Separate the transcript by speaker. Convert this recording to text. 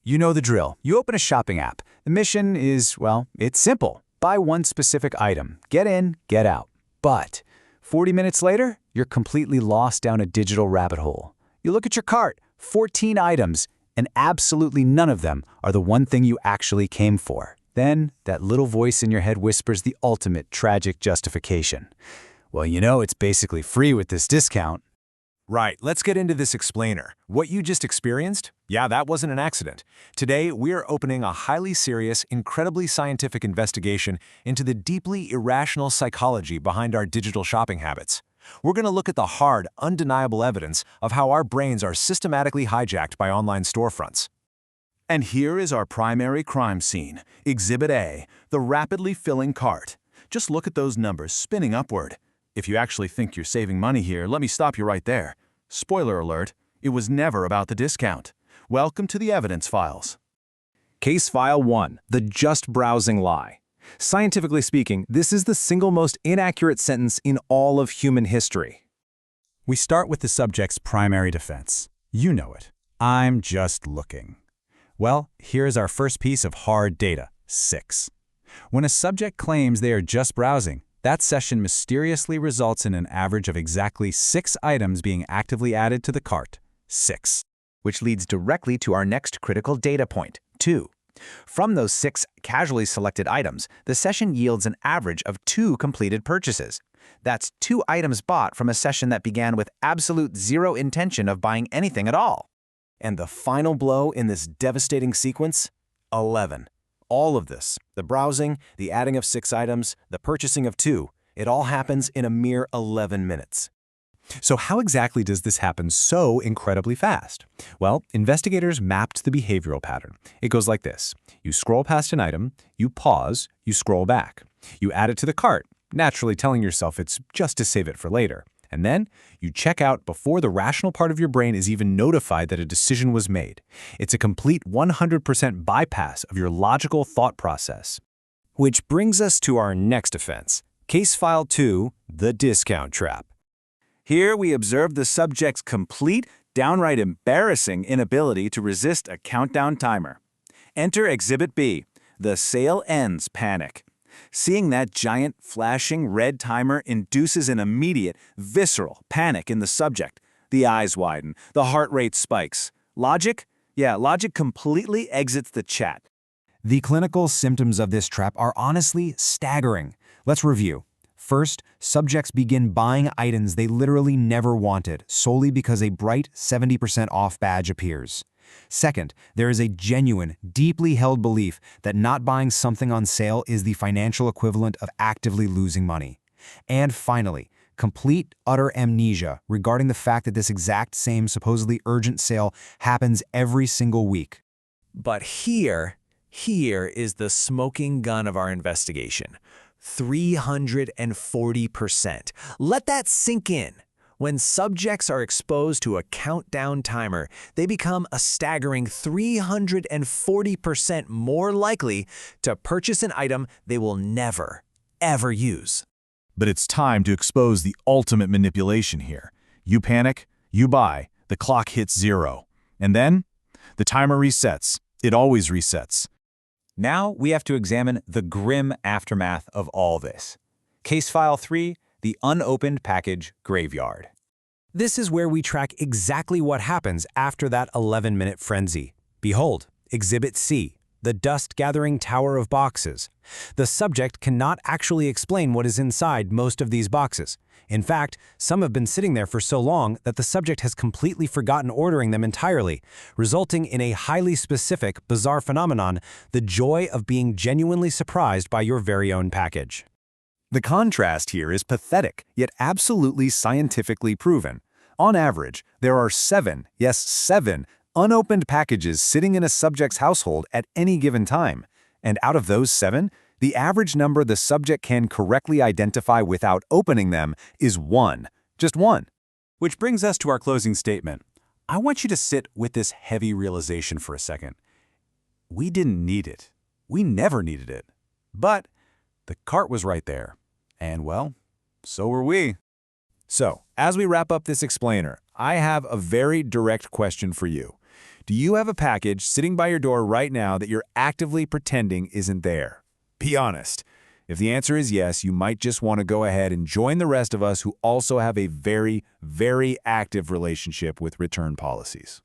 Speaker 1: You know the drill. You open a shopping app. The mission is, well, it's simple. Buy one specific item. Get in, get out. But 40 minutes later, you're completely lost down a digital rabbit hole. You look at your cart, 14 items, and absolutely none of them are the one thing you actually came for. Then, that little voice in your head whispers the ultimate tragic justification. Well, you know it's basically free with this discount.
Speaker 2: Right, let's get into this explainer. What you just experienced? Yeah, that wasn't an accident. Today, we're opening a highly serious, incredibly scientific investigation into the deeply irrational psychology behind our digital shopping habits. We're going to look at the hard, undeniable evidence of how our brains are systematically hijacked by online storefronts.
Speaker 3: And here is our primary crime scene, Exhibit A, the rapidly filling cart. Just look at those numbers spinning upward. If you actually think you're saving money here, let me stop you right there. Spoiler alert, it was never about the discount. Welcome to the evidence files.
Speaker 2: Case File 1, the just browsing lie. Scientifically speaking, this is the single most inaccurate sentence in all of human history.
Speaker 1: We start with the subject's primary defense. You know it. I'm just looking. Well, here's our first piece of hard data, 6. When a subject claims they are just browsing, that session mysteriously results in an average of exactly 6 items being actively added to the cart. 6.
Speaker 4: Which leads directly to our next critical data point, 2. From those 6 casually selected items, the session yields an average of 2 completed purchases. That's 2 items bought from a session that began with absolute zero intention of buying anything at all.
Speaker 2: And the final blow in this devastating sequence? 11. All of this, the browsing, the adding of 6 items, the purchasing of 2, it all happens in a mere 11 minutes.
Speaker 1: So how exactly does this happen so incredibly fast? Well, investigators mapped the behavioral pattern. It goes like this. You scroll past an item, you pause, you scroll back. You add it to the cart, naturally telling yourself it's just to save it for later. And then you check out before the rational part of your brain is even notified that a decision was made. It's a complete 100% bypass of your logical thought process.
Speaker 2: Which brings us to our next offense, Case File 2, the discount trap.
Speaker 3: Here we observe the subject's complete, downright embarrassing inability to resist a countdown timer. Enter Exhibit B, the sale ends panic. Seeing that giant, flashing red timer induces an immediate, visceral panic in the subject. The eyes widen, the heart rate spikes. Logic? Yeah, logic completely exits the chat.
Speaker 1: The clinical symptoms of this trap are honestly staggering. Let's review. First, subjects begin buying items they literally never wanted, solely because a bright 70% off badge appears. Second, there is a genuine, deeply held belief that not buying something on sale is the financial equivalent of actively losing money. And finally, complete, utter amnesia regarding the fact that this exact same supposedly urgent sale happens every single week.
Speaker 2: But here is the smoking gun of our investigation. 340%. Let that sink in. When subjects are exposed to a countdown timer, they become a staggering 340% more likely to purchase an item they will never, ever use.
Speaker 3: But it's time to expose the ultimate manipulation here. You panic, you buy, the clock hits 0. And then, the timer resets. It always resets.
Speaker 1: Now we have to examine the grim aftermath of all this. Case File 3, the unopened package graveyard.
Speaker 2: This is where we track exactly what happens after that 11-minute frenzy. Behold, Exhibit C, the dust-gathering tower of boxes. The subject cannot actually explain what is inside most of these boxes. In fact, some have been sitting there for so long that the subject has completely forgotten ordering them entirely, resulting in a highly specific, bizarre phenomenon, the joy of being genuinely surprised by your very own package.
Speaker 3: The contrast here is pathetic, yet absolutely scientifically proven. On average, there are 7, yes 7, unopened packages sitting in a subject's household at any given time. And out of those 7, the average number the subject can correctly identify without opening them is 1. Just 1.
Speaker 1: Which brings us to our closing statement. I want you to sit with this heavy realization for a second. We didn't need it. We never needed it. But the cart was right there. And well, so were we.
Speaker 2: So, as we wrap up this explainer, I have a very direct question for you.
Speaker 3: Do you have a package sitting by your door right now that you're actively pretending isn't there? Be honest. If the answer is yes, you might just want to go ahead and join the rest of us who also have a very, very active relationship with return policies.